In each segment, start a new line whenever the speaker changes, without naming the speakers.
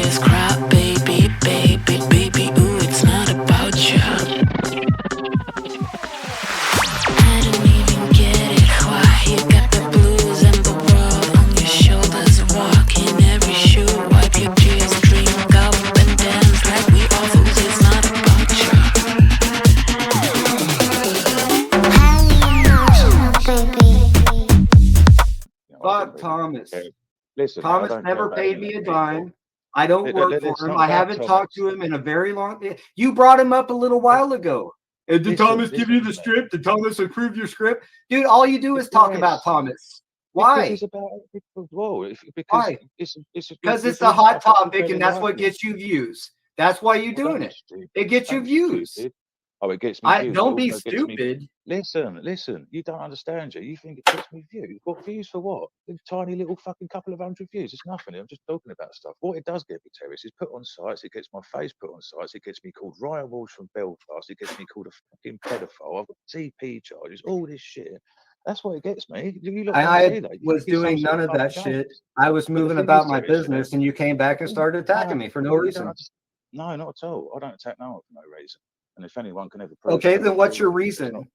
always cry, baby, baby, baby. Ooh, it's not about you. I don't even get it. Why you got the blues and the world on your shoulders? Walk in every shoe, wipe your tears, drink up and dance like we all fools. It's not about you.
Fuck Thomas.
Listen, I
Thomas
don't care
never
about
paid
any of
me
that
a
people.
dime. I don't work for
It's
him.
not
I
about
haven't talked
Thomas.
to him in a very long. You brought him up a little while ago. Did Thomas give you the
Listen, mate.
script? Did Thomas approve your script? Dude, all you do is talk about
Yes,
Thomas.
because
Why?
it's about well, because
Why?
it's
Because
you're
it's a
bringing it
hot
up at the
topic and
very
that's
right
what
thing.
gets you views. That's why you're
Well, don't
doing
be
it.
stupid.
It gets you
Don't be
views.
stupid. Oh, it gets me views. It
Don't be
also gets me.
stupid.
Listen. You don't understand, you. You think it gets me views? What views for what? A tiny little fucking couple of hundred views. It's nothing. I'm just talking about stuff. What it does get me, Terrace, is put on sites. It gets my face put on sites. It gets me called Ryan Walsh from Belfast. It gets me called a fucking pedophile. I've got TP charges. All this shit. That's what it gets me. You lot don't
I
see that. You
was
think it's some
doing
sort
none
of
of
fun
that
and
shit.
games.
I was
But the
moving
thing is,
about my
Terrace, yeah.
business and you came back and started attacking
No,
me for no
you don't
reason.
understand. No, not at all. I don't attack no one for no reason. And if anyone can ever prove
Okay,
that,
then
I'll
what's
prove
your
it. It's not.
reason?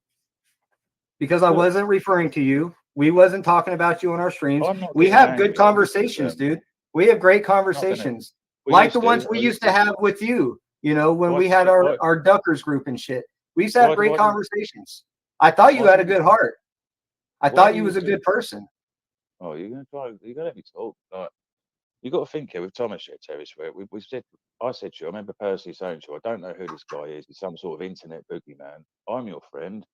Because I
Look,
wasn't referring to you. We wasn't talking about you on our streams.
I'm not
We
getting
have good
angry because
conversations, dude. We have great
not gonna.
conversations.
We
Like the
used
ones
to.
we
I
used
used
to
to.
have with you, when
Why
we
did
had
you? Why?
our Duckers group and shit. We used to have
Why?
great
Why did?
conversations. I thought you
Why
had a
didn't you?
good heart. I
Why
thought
do
you
you
was a
do?
good person.
Oh, you're gonna try. You're gonna let me talk. Like you got to think here with Thomas here, Terry. Where we said. I said to you. I remember personally saying to you, I don't know who this guy is. He's some sort of internet boogeyman. I'm your friend.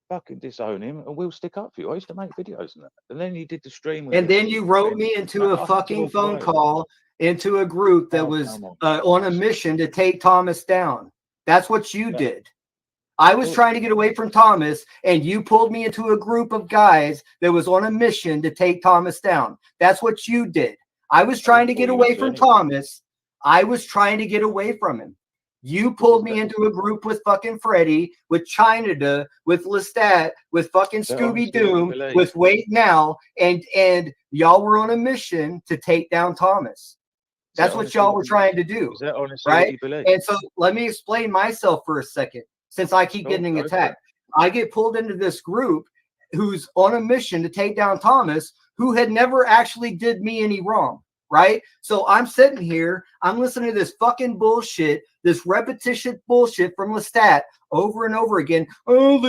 Fucking disown him, and we'll stick up for you. I used to make videos and that. And then you did the stream with
And
him,
then
and
you
you
wrote
went.
me
No,
into a
I had to
fucking
walk
phone
away.
call into a group that
Oh,
was
come on,
on a
Terry.
mission to take Thomas down. That's what you
That,
did. I was
well,
trying to get away from Thomas, and you pulled me into a group of guys that was on a mission to take Thomas down. That's what you did. I was
I
trying
didn't
to
pull
get
you
away
into
from
anything.
Thomas. I was trying to get away from him. You
This
pulled
is
me
that.
into a group with fucking Freddy, with China, with Lestat, with fucking
Is that
Scooby
honestly what you
Doom,
believe?
with Wait Now, and y'all were on a mission to take down Thomas.
Is that
That's what
honestly
y'all
what
were
you?
trying to do,
Is that honestly what
right?
you believe?
And so let me explain myself for a second, since I keep getting
Go for it.
attacked. I get pulled into this group who's on a mission to take down Thomas, who had never actually did me any wrong, right? So I'm sitting here, I'm listening to this fucking bullshit, this repetition bullshit from Lestat over and over again. Oh,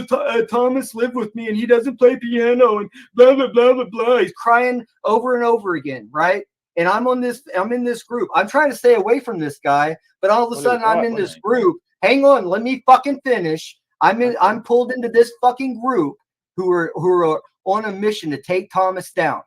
Thomas lived with me and he doesn't play piano and blah blah blah blah blah. He's crying over and over again, right? And I'm in this group. I'm trying to stay away from this guy, but all of a
Well, he was
sudden I'm
right,
in
wasn't
this
he?
group. Hang on, let me fucking finish. I'm
Okay.
pulled into this fucking group who are on a mission to take Thomas down.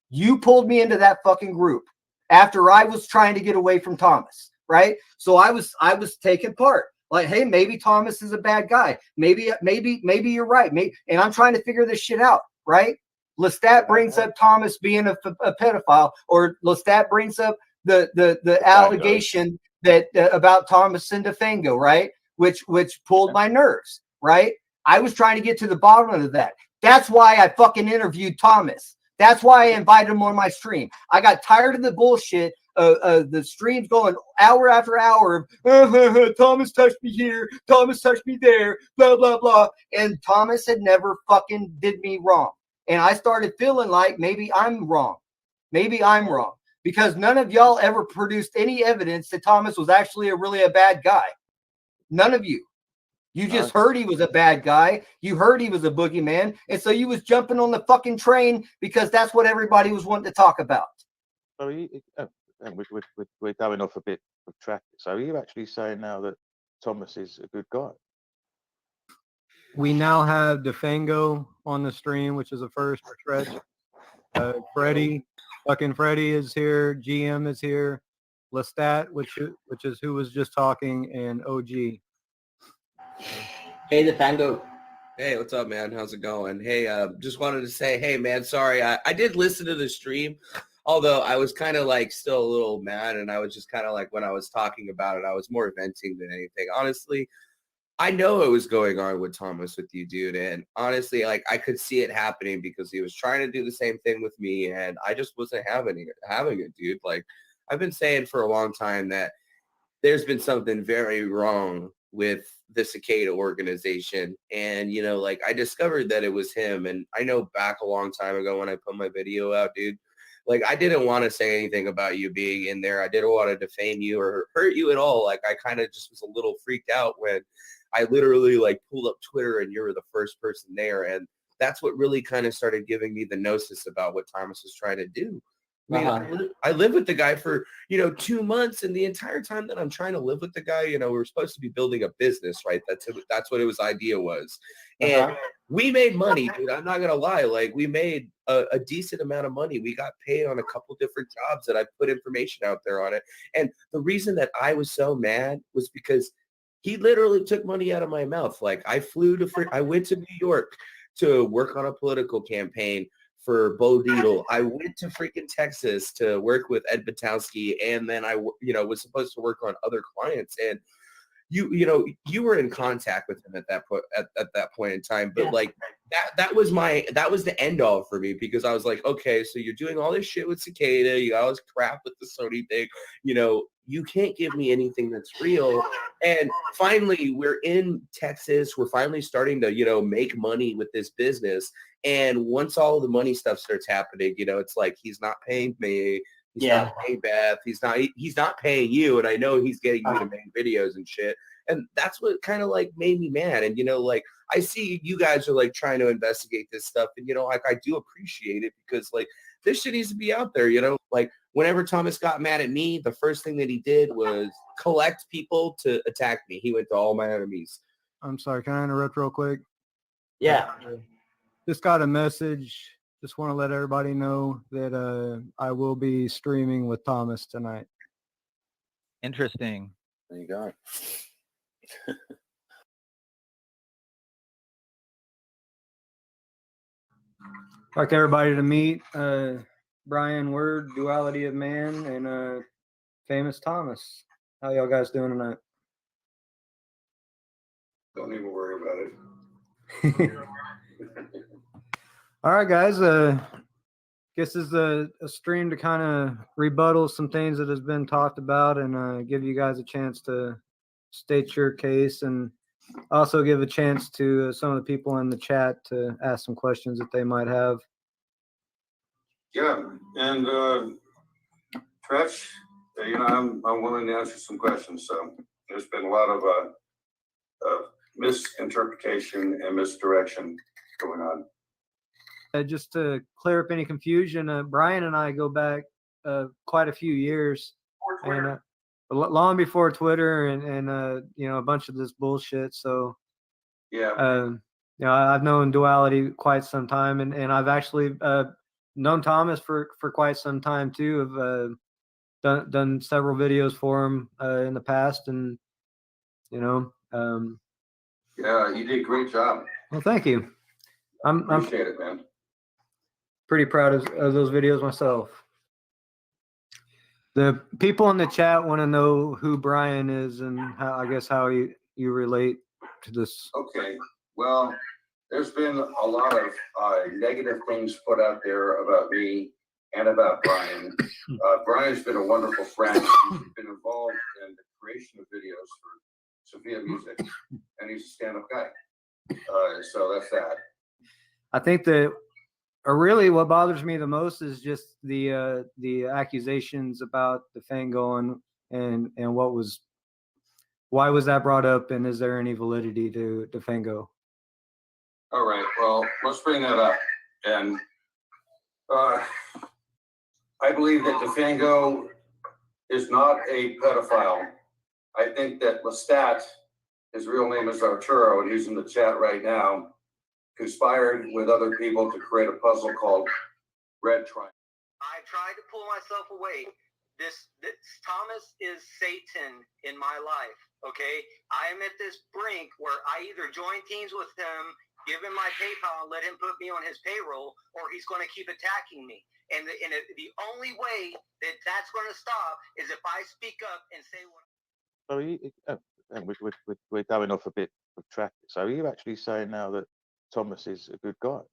You pulled me into that fucking group after I was trying to get away from Thomas, right? So I was taking part. Like, hey, maybe Thomas is a bad guy. Maybe you're right. And I'm trying to figure this shit out, right? Lestat brings up Thomas being a pedophile, or Lestat brings up the
The Fango.
allegation that about Thomas and DeFango, right? Which pulled
Yeah.
my nerves, right? I was trying to get to the bottom of that. That's why I fucking interviewed Thomas. That's why I invited him on my stream. I got tired of the bullshit. The streams going hour after hour. Thomas touched me here. Thomas touched me there. Blah blah blah. And Thomas had never fucking did me wrong. And I started feeling like maybe I'm wrong. Maybe I'm wrong because none of y'all ever produced any evidence that Thomas was actually really a bad guy. None of you. You just
No.
heard he was a bad guy. You heard he was a boogeyman. And so you was jumping on the fucking train because that's what everybody was wanting to talk about.
So we're going off a bit of track. So are you actually saying now that Thomas is a good guy?
We now have DeFango on the stream, which is a first for Stretch. Freddie, fucking Freddie is here. GM is here. Lestat, which is who was just talking, and OG.
Hey, the Fango. Hey, what's up, man? How's it going? Hey, just wanted to say, hey, man, sorry. I did listen to the stream, although I was kind of like still a little mad, and I was just kind of like when I was talking about it, I was more venting than anything. Honestly, I know it was going on with Thomas with you, dude. And honestly, like I could see it happening because he was trying to do the same thing with me, and I just wasn't having it, dude. Like I've been saying for a long time that there's been something very wrong with the Cicada organization. And, you know, like I discovered that it was him. And I know back a long time ago when I put my video out, dude, like I didn't want to say anything about you being in there. I didn't want to defame you or hurt you at all. Like I kind of just was a little freaked out when I literally like pulled up Twitter and you were the first person there. And that's what really kind of started giving me the gnosis about what Thomas was trying to do. I mean, I lived with the guy for, 2 months, and the entire time that I'm trying to live with the guy, we were supposed to be building a business, right? That's what his idea was. And we made money, dude. I'm not going to lie. Like, we made a decent amount of money. We got paid on a couple different jobs that I put information out there on it. And the reason that I was so mad was because he literally took money out of my mouth. Like, I went to New York to work on a political campaign for Bo Dietl. I went to freaking Texas to work with Ed Batowski, and then I was supposed to work on other clients. And you were in contact with him at that point at that point in time. But like that was the end all for me, because I was like, okay, so you're doing all this shit with Cicada, you got all this crap with the Sony thing, you can't give me anything that's real. And finally, we're in Texas. We're finally starting to, make money with this business. And once all the money stuff starts happening, it's like he's not paying me. He's not paying Beth. He's not paying you. And I know he's getting you to make videos and shit. And that's what kind of like made me mad. And, like I see you guys are like trying to investigate this stuff. And, like I do appreciate it, because like this shit needs to be out there, like whenever Thomas got mad at me, the first thing that he did was collect people to attack me. He went to all my enemies.
I'm sorry. Can I interrupt real quick?
Yeah.
Just got a message. Just want to let everybody know that I will be streaming with Thomas tonight.
Interesting.
There you go.
I'd like everybody to meet Brian Word, Duality of Man, and Famous Thomas. How y'all guys doing tonight?
Don't even worry about it.
All right, guys. Guess this is a stream to kind of rebuttal some things that has been talked about, and give you guys a chance to state your case, and also give a chance to some of the people in the chat to ask some questions that they might have.
Yeah, and Tretch, I'm willing to answer some questions. So there's been a lot of misinterpretation and misdirection going on.
Just to clear up any confusion, Brian and I go back quite a few years, and long before Twitter and a bunch of this bullshit. So
yeah,
I've known Duality quite some time, and I've actually known Thomas for quite some time too. I've done several videos for him in the past, and
yeah, you did a great job.
well, thank you. I'm
Appreciate it, man.
pretty proud of those videos myself. The people in the chat want to know who Brian is and how you relate to this.
Okay, well, there's been a lot of negative things put out there about me and about Brian. Brian's been a wonderful friend. He's been involved in the creation of videos for Sophia Music, and he's a stand-up guy. So that's that.
I think that, or really what bothers me the most is just the accusations about the Fango and why was that brought up, and is there any validity to Fango?
All right, well, let's bring that up. And I believe that DeFango is not a pedophile. I think that Lestat, his real name is Arturo, and he's in the chat right now, conspired with other people to create a puzzle called Red Triangle.
I tried to pull myself away. This Thomas is Satan in my life, okay? I am at this brink where I either join teams with him, give him my PayPal, and let him put me on his payroll, or he's going to keep attacking me. And the only way that that's going to stop is if I speak up and say what.
So we're going off a bit of track. So are you actually saying now that Thomas is a good guy?